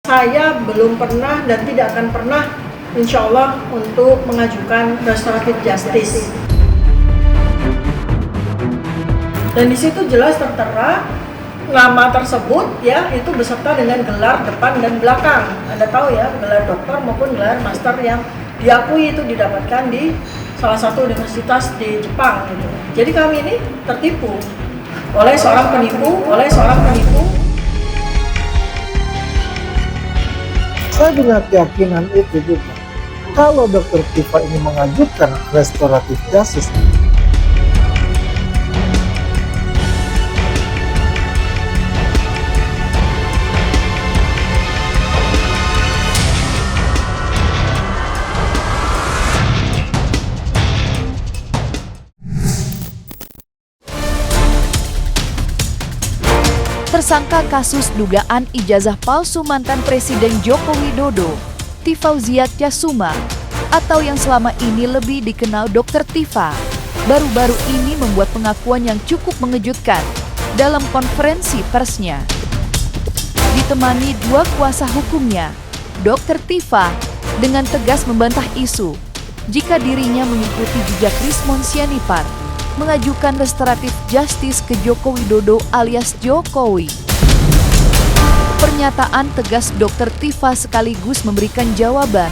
Saya belum pernah dan tidak akan pernah, insya Allah, untuk mengajukan restoratif justice. Dan di situ jelas tertera nama tersebut ya itu beserta dengan gelar depan dan belakang. Anda tahu ya, gelar dokter maupun gelar master yang diakui itu didapatkan di salah satu universitas di Jepang gitu. Jadi kami ini tertipu oleh seorang penipu. Saya punya keyakinan itu juga. Kalau Dr. Tifa ini mengajukan restoratif justice, Tersangka kasus dugaan ijazah palsu mantan Presiden Joko Widodo, Tifauzia Tyasuma, atau yang selama ini lebih dikenal Dr. Tifa, baru-baru ini membuat pengakuan yang cukup mengejutkan dalam konferensi persnya. Ditemani dua kuasa hukumnya, Dr. Tifa dengan tegas membantah isu jika dirinya mengikuti jejak Rismon Sianipar mengajukan restoratif justice ke Joko Widodo alias Jokowi. Pernyataan tegas Dr. Tifa sekaligus memberikan jawaban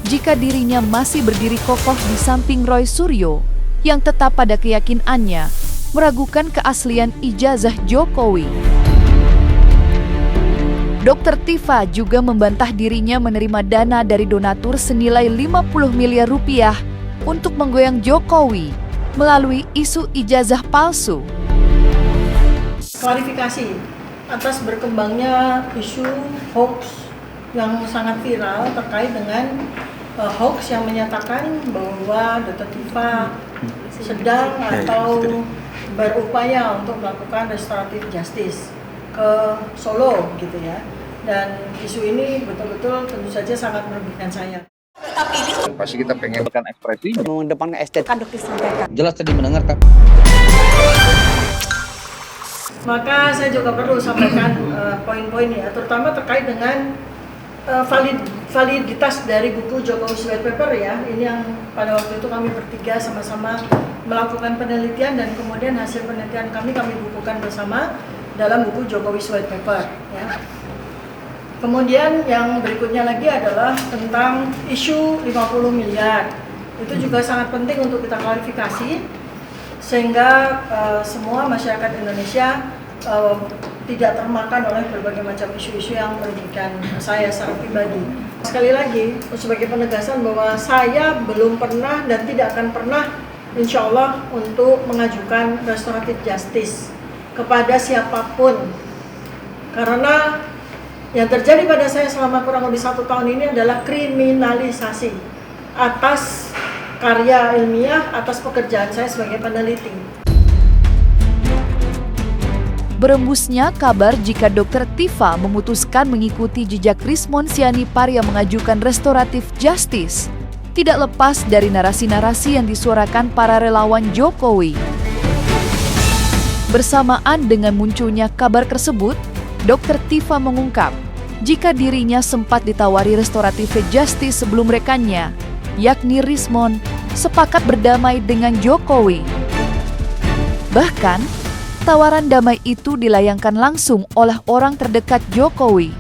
jika dirinya masih berdiri kokoh di samping Roy Suryo yang tetap pada keyakinannya meragukan keaslian ijazah Jokowi. Dr. Tifa juga membantah dirinya menerima dana dari donatur senilai 50 miliar rupiah untuk menggoyang Jokowi melalui isu ijazah palsu. Klarifikasi atas berkembangnya isu hoax yang sangat viral terkait dengan hoax yang menyatakan bahwa Dr. Tifa sedang atau berupaya untuk melakukan restoratif justice ke Solo gitu ya. Dan isu ini betul-betul tentu saja sangat merugikan saya. Tapi ini pasti kita pengen berikan ekspresi mengedepankan estetika kan dokter sampaikan. jelas tadi mendengarkan. Maka saya juga perlu sampaikan poin-poin ya, terutama terkait dengan validitas dari buku Jokowi White Paper ya. Ini yang pada waktu itu kami bertiga sama-sama melakukan penelitian dan kemudian hasil penelitian kami bukukan bersama dalam buku Jokowi White Paper ya. Kemudian yang berikutnya lagi adalah tentang isu 50 miliar. Itu juga sangat penting untuk kita klarifikasi sehingga semua masyarakat Indonesia tidak termakan oleh berbagai macam isu-isu yang merugikan saya secara pribadi. Sekali lagi sebagai penegasan bahwa saya belum pernah dan tidak akan pernah insya Allah untuk mengajukan restoratif justice kepada siapapun, karena yang terjadi pada saya selama kurang lebih 1 tahun ini adalah kriminalisasi atas karya ilmiah, atas pekerjaan saya sebagai peneliti. Berembusnya kabar jika Dr. Tifa memutuskan mengikuti jejak Rismon Sianipar yang mengajukan restoratif justice tidak lepas dari narasi-narasi yang disuarakan para relawan Jokowi. Bersamaan dengan munculnya kabar tersebut, Dr. Tifa mengungkap jika dirinya sempat ditawari restoratif justice sebelum rekannya, yakni Rismon, sepakat berdamai dengan Jokowi. Bahkan, tawaran damai itu dilayangkan langsung oleh orang terdekat Jokowi.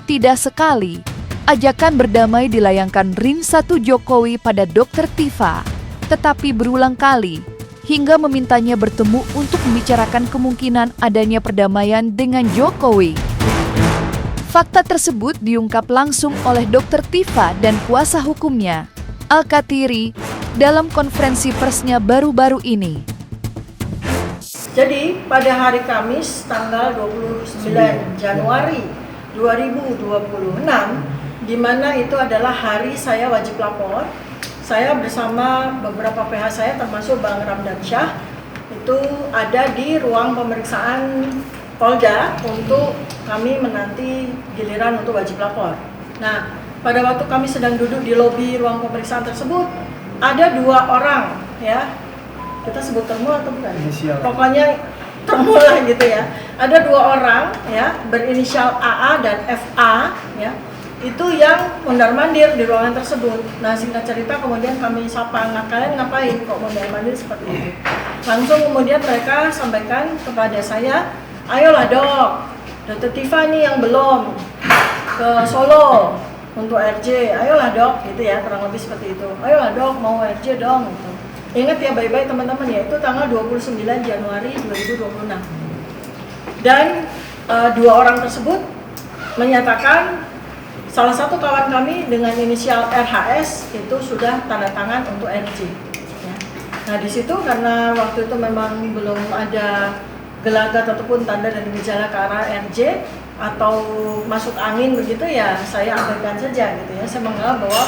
Tidak sekali, ajakan berdamai dilayangkan Ring 1 Jokowi pada Dr. Tifa, tetapi berulang kali hingga memintanya bertemu untuk membicarakan kemungkinan adanya perdamaian dengan Jokowi. Fakta tersebut diungkap langsung oleh Dr. Tifa dan kuasa hukumnya, Al-Katiri, dalam konferensi persnya baru-baru ini. Jadi pada hari Kamis tanggal 29 Januari 2026, di mana itu adalah hari saya wajib lapor, saya bersama beberapa PH saya termasuk Bang Ramdansyah itu ada di ruang pemeriksaan Polda untuk kami menanti giliran untuk wajib lapor. Nah, pada waktu kami sedang duduk di lobi ruang pemeriksaan tersebut, ada 2 orang ya, kita sebut termo atau bukan? Inisial. Pokoknya termula gitu ya. Ada 2 orang ya berinisial AA dan FA ya, itu yang mondar-mandir di ruangan tersebut. Nah singkat cerita kemudian kami sapa, nah kalian ngapain kok mondar-mandir seperti itu. Langsung kemudian mereka sampaikan kepada saya, ayolah dok, Dr. Tifa nih yang belum ke Solo untuk RJ, ayolah dok gitu ya, kurang lebih seperti itu. Ayolah dok mau RJ dong gitu. Ingat ya baik-baik teman-teman ya, itu tanggal 29 Januari 2026. Dan 2 orang tersebut menyatakan salah satu kawan kami dengan inisial RHS itu sudah tanda tangan untuk RJ. Ya. Nah di situ karena waktu itu memang belum ada gelagat ataupun tanda dan gejala ke arah RJ atau masuk angin begitu ya, saya abaikan saja gitu ya. Saya menganggap bahwa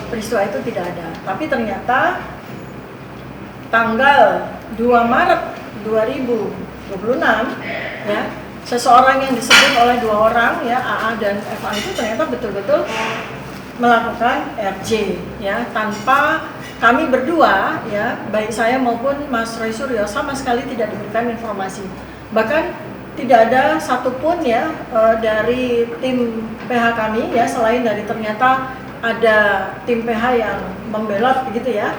peristiwa itu tidak ada. Tapi ternyata tanggal 2 Maret 2026 ya, seseorang yang disebut oleh 2 orang ya, AA dan FA itu ternyata betul-betul melakukan RJ ya, tanpa kami berdua ya, baik saya maupun Mas Roy Suryo sama sekali tidak diberikan informasi. Bahkan tidak ada satupun ya dari tim PH kami ya, selain dari ternyata ada tim PH yang membelot begitu ya.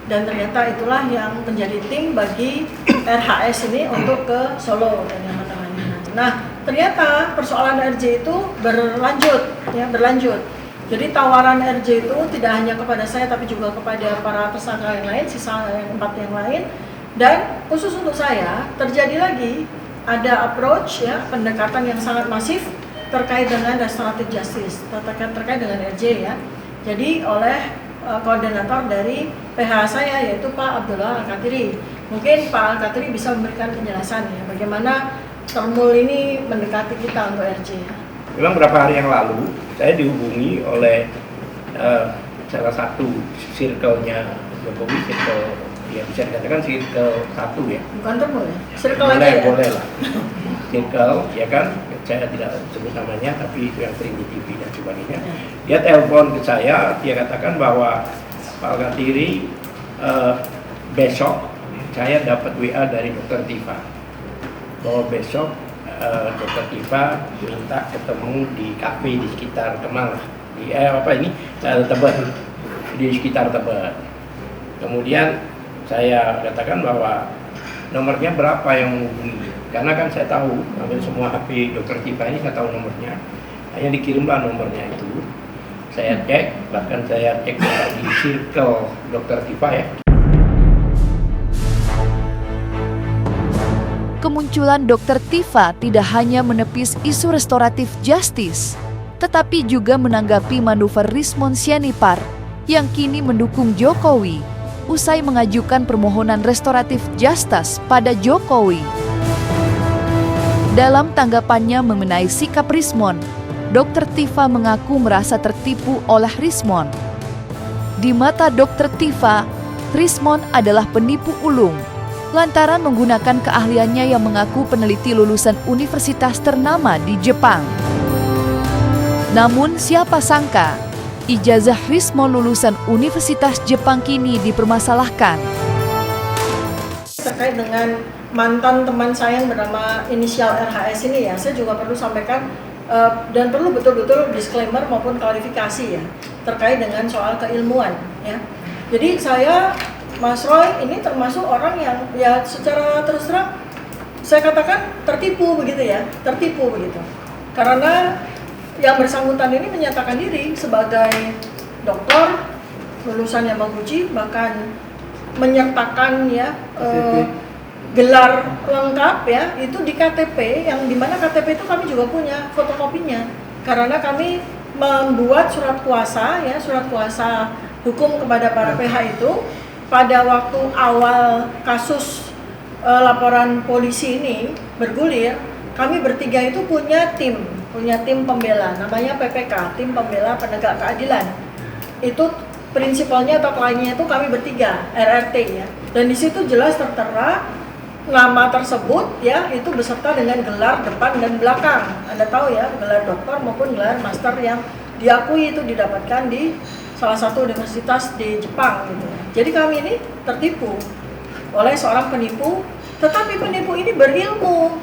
Dan ternyata itulah yang menjadi tim bagi RHS ini untuk ke Solo dan yang lain-lain. Nah, ternyata persoalan RJ itu berlanjut. Jadi tawaran RJ itu tidak hanya kepada saya tapi juga kepada para tersangka yang lain, sisa yang 4 yang lain. Dan khusus untuk saya terjadi lagi ada approach ya, pendekatan yang sangat masif terkait dengan restoratif justice, terkait dengan RJ ya. Jadi oleh koordinator dari PH saya yaitu Pak Abdullah Al-Katiri. Mungkin Pak Al-Katiri bisa memberikan penjelasan ya bagaimana Termul ini mendekati kita untuk RJ ya. Memang beberapa hari yang lalu saya dihubungi oleh salah satu circle-nya Jokowi, circle ya bisa dikatakan circle 1 ya. Bukan Termul ya? Circle aja ya? Boleh lah. Circle ya kan, saya tidak sebut namanya tapi itu yang sering di TV dan sebagainya. Dia telepon ke saya, dia katakan bahwa Pak Al-Katiri besok saya dapat WA dari Dr. Tifa bahwa besok Dr. Tifa minta ketemu di kafe di sekitar Kemang di Tebet, di sekitar Tebet. Kemudian saya katakan bahwa nomornya berapa yang menghubungi, karena kan saya tahu hampir semua HP Dr. Tifa ini saya tahu nomornya, hanya dikirimlah nomornya itu. Saya cek, bahkan saya cek di circle Dr. Tifa ya. Kemunculan Dr. Tifa tidak hanya menepis isu restoratif justice, tetapi juga menanggapi manuver Rismon Sianipar yang kini mendukung Jokowi usai mengajukan permohonan restoratif justice pada Jokowi. Dalam tanggapannya mengenai sikap Rismon, Dr. Tifa mengaku merasa tertipu oleh Rismon. Di mata Dr. Tifa, Rismon adalah penipu ulung lantaran menggunakan keahliannya yang mengaku peneliti lulusan universitas ternama di Jepang. Namun siapa sangka, ijazah Rismon lulusan Universitas Jepang kini dipermasalahkan. Terkait dengan mantan teman saya yang bernama inisial RHS ini ya, saya juga perlu sampaikan dan perlu betul-betul disclaimer maupun klarifikasi ya terkait dengan soal keilmuan ya. Jadi saya, Mas Roy ini termasuk orang yang ya secara terus terang saya katakan tertipu begitu ya, tertipu begitu. Karena yang bersangkutan ini menyatakan diri sebagai dokter lulusan Yamaguchi, bahkan menyertakan ya gelar lengkap ya itu di KTP, yang dimana KTP itu kami juga punya fotokopinya karena kami membuat surat kuasa ya, surat kuasa hukum kepada para PH itu pada waktu awal kasus laporan polisi ini bergulir. Kami bertiga itu punya tim pembela namanya PPK, tim pembela penegak keadilan. Itu prinsipalnya atau kliennya itu kami bertiga, RRT ya. Dan di situ jelas tertera nama tersebut ya itu beserta dengan gelar depan dan belakang. Anda tahu ya, gelar doktor maupun gelar master yang diakui itu didapatkan di salah satu universitas di Jepang gitu. Jadi kami ini tertipu oleh seorang penipu Tetapi penipu ini berilmu.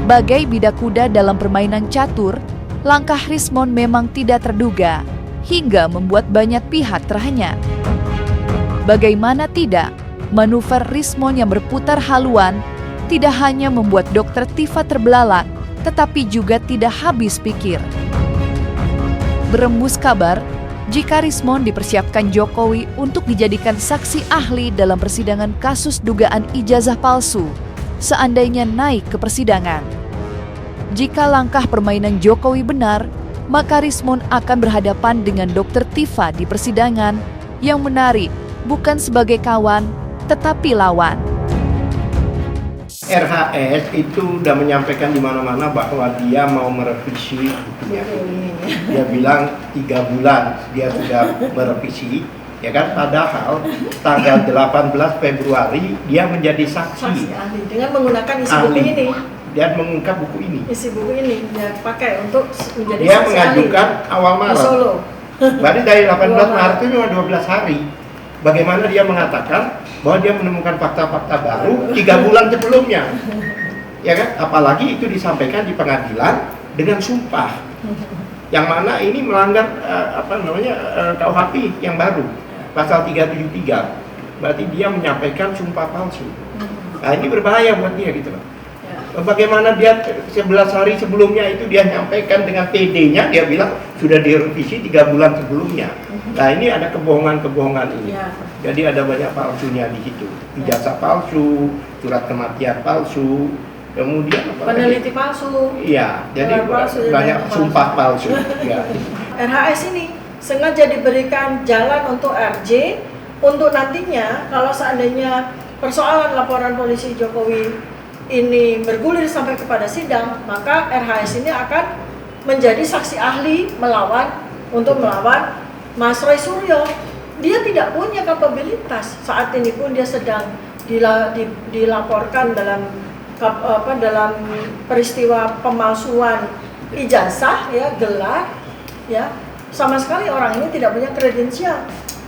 Bagai bidak kuda dalam permainan catur, langkah Rismond memang tidak terduga hingga membuat banyak pihak terhenyak. Bagaimana tidak, manuver Rismond yang berputar haluan tidak hanya membuat Dr. Tifa terbelalak, tetapi juga tidak habis pikir. Berembus kabar jika Rismond dipersiapkan Jokowi untuk dijadikan saksi ahli dalam persidangan kasus dugaan ijazah palsu seandainya naik ke persidangan. Jika langkah permainan Jokowi benar, maka Rismond akan berhadapan dengan Dr. Tifa di persidangan yang menarik bukan sebagai kawan, tetapi lawan. RHS itu udah menyampaikan di mana-mana bahwa dia mau merevisi bukunya. Dia bilang 3 bulan dia sudah merevisi, ya kan? Padahal tanggal 18 Februari dia menjadi saksi Ahli dengan menggunakan isi buku ahli. ini. Dia mengungkap buku ini. Isi buku ini dia pakai untuk menjadi Dia saksi mengajukan ahli awal di Maret. Solo. Berarti dari 18 Dua Maret itu cuma 12 hari. Bagaimana dia mengatakan bahwa dia menemukan fakta-fakta baru 3 bulan sebelumnya, ya kan? Apalagi itu disampaikan di pengadilan dengan sumpah, yang mana ini melanggar KUHP yang baru pasal 373. Berarti dia menyampaikan sumpah palsu. Nah ini berbahaya buat dia gitu loh. Bagaimana dia 11 hari sebelumnya itu dia menyampaikan dengan PD-nya, dia bilang sudah direvisi 3 bulan sebelumnya. Nah ini ada kebohongan-kebohongan ini. Ya. Jadi ada banyak palsunya di situ. Ijazah palsu, surat kematian palsu, kemudian apa lagi? Peneliti palsu. Iya, jadi Gelar palsu, banyak dan sumpah palsu. Ya. RHS ini sengaja diberikan jalan untuk RJ untuk nantinya kalau seandainya persoalan laporan polisi Jokowi ini bergulir sampai kepada sidang, maka RHS ini akan menjadi saksi ahli melawan Mas Roy Suryo. Dia tidak punya kapabilitas. Saat ini pun dia sedang dilaporkan dalam peristiwa pemalsuan ijazah, ya, gelar, ya. Sama sekali orang ini tidak punya kredensial.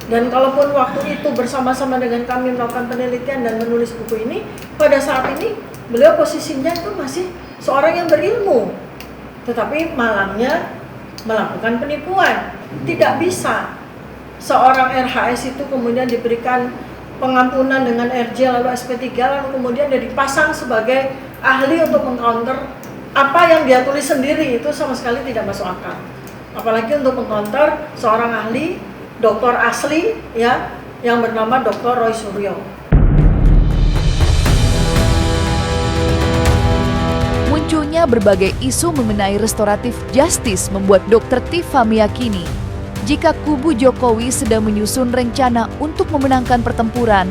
Dan kalaupun waktu itu bersama-sama dengan kami melakukan penelitian dan menulis buku ini, pada saat ini beliau posisinya itu masih seorang yang berilmu, tetapi malangnya melakukan penipuan. Tidak bisa seorang RHS itu kemudian diberikan pengampunan dengan RJ lalu SP3 lalu kemudian dia dipasang sebagai ahli untuk mengcounter apa yang dia tulis sendiri. Itu sama sekali tidak masuk akal. Apalagi untuk mengcounter seorang ahli, doktor asli, ya, yang bernama Dr. Roy Suryo. Munculnya berbagai isu mengenai restoratif justice membuat Dr. Tifa meyakini jika kubu Jokowi sedang menyusun rencana untuk memenangkan pertempuran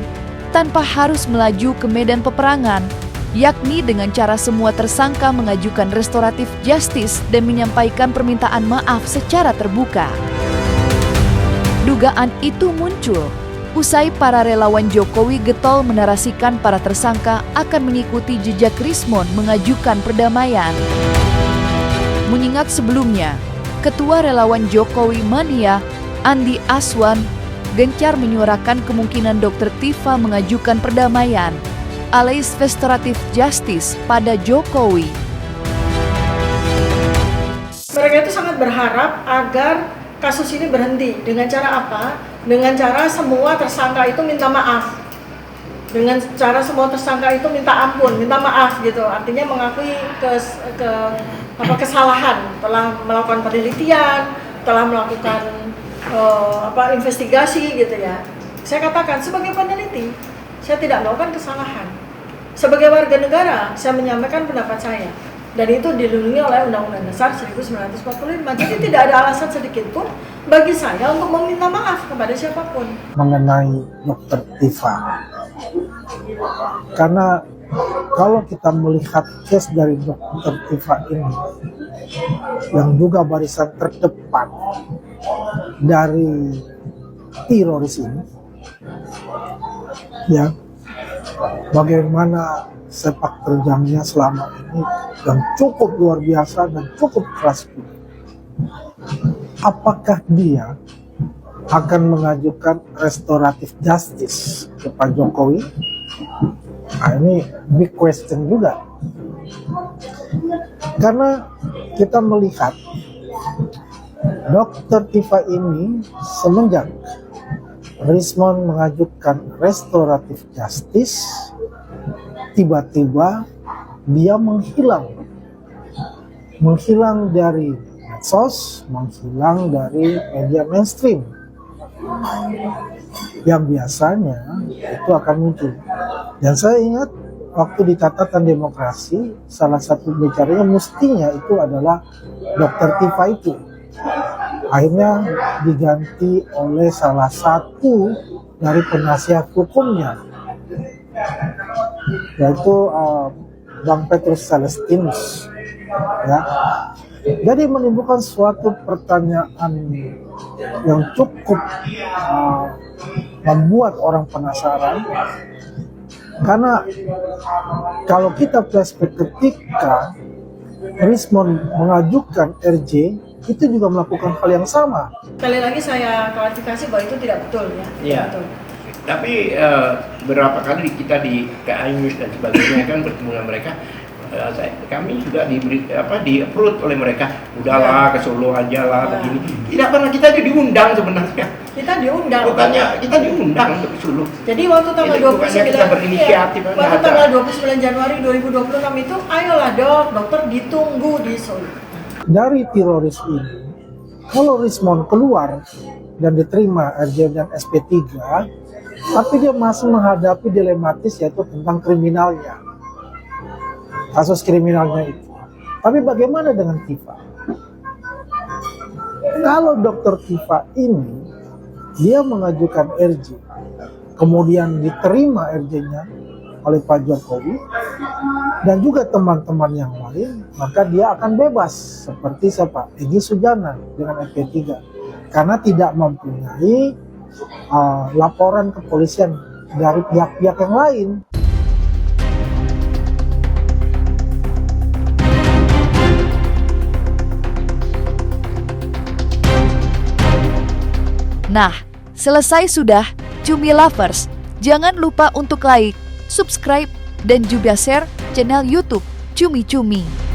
tanpa harus melaju ke medan peperangan, yakni dengan cara semua tersangka mengajukan restoratif justice dan menyampaikan permintaan maaf secara terbuka. Dugaan itu muncul usai para relawan Jokowi getol menarasikan para tersangka akan mengikuti jejak Rismond mengajukan perdamaian. Mengingat sebelumnya, Ketua Relawan Jokowi Mania, Andi Aswan, gencar menyuarakan kemungkinan Dr. Tifa mengajukan perdamaian alias restoratif justice pada Jokowi. Mereka itu sangat berharap agar kasus ini berhenti. Dengan cara apa? Dengan cara semua tersangka itu minta maaf. Dengan cara semua tersangka itu minta ampun, minta maaf gitu. Artinya mengakui kesalahan, telah melakukan penelitian, telah melakukan investigasi gitu ya. Saya katakan sebagai peneliti, saya tidak melakukan kesalahan. Sebagai warga negara, saya menyampaikan pendapat saya. Dan itu dilindungi oleh Undang-Undang Dasar 1945. Jadi tidak ada alasan sedikit pun bagi saya untuk meminta maaf kepada siapapun. Mengenai Dr. Tifa, karena kalau kita melihat case dari Dr. Tifa ini, yang juga barisan terdepan dari teroris ini, ya, bagaimana sepak terjangnya selama ini yang cukup luar biasa dan cukup keras. Apakah dia akan mengajukan restoratif justice ke Pak Jokowi. Nah, ini big question juga. Karena kita melihat Dr. Tifa ini semenjak Rismon mengajukan restoratif justice, tiba-tiba dia menghilang dari medsos, menghilang dari media mainstream yang biasanya itu akan muncul. Dan saya ingat waktu di catatan demokrasi, salah satu bicaranya mestinya itu adalah Dr. Tifa itu. Akhirnya diganti oleh salah satu dari penasihat hukumnya, yaitu Bang Petrus Celestinus. Ya. Jadi menimbulkan suatu pertanyaan yang cukup membuat orang penasaran. Karena kalau kita flashback ketika Rismon mengajukan RJ, itu juga melakukan hal yang sama. Sekali lagi saya klarifikasi bahwa itu tidak betul ya. Iya. Betul. Tapi beberapa kali kita di KAI News dan sebagainya kan bertemu dengan mereka, kami juga di-approve oleh mereka, udahlah ke Solo aja lah begini. Tidak pernah kita diundang sebenarnya. Kita diundang. Bukannya kita diundang untuk ke Solo. Jadi waktu tanggal Jadi bukannya 29 kita berinisiatif, waktu nggak ada. tanggal 29 Januari 2026 itu, ayolah dokter ditunggu di Solo. Dari teroris ini, kalau Rismon keluar dan diterima RJ dan SP3, tapi dia masih menghadapi dilematis yaitu tentang kriminalnya, kasus kriminalnya itu. Tapi bagaimana dengan Tifa? Kalau Dr. Tifa ini dia mengajukan RJ, kemudian diterima RJ-nya oleh Pak Jokowi dan juga teman-teman yang lain, maka dia akan bebas seperti siapa? Egy Sujana dengan SP3 karena tidak mempunyai laporan kepolisian dari pihak-pihak yang lain. Nah, selesai sudah Cumi Lovers. Jangan lupa untuk like, subscribe, dan juga share channel YouTube Cumi Cumi.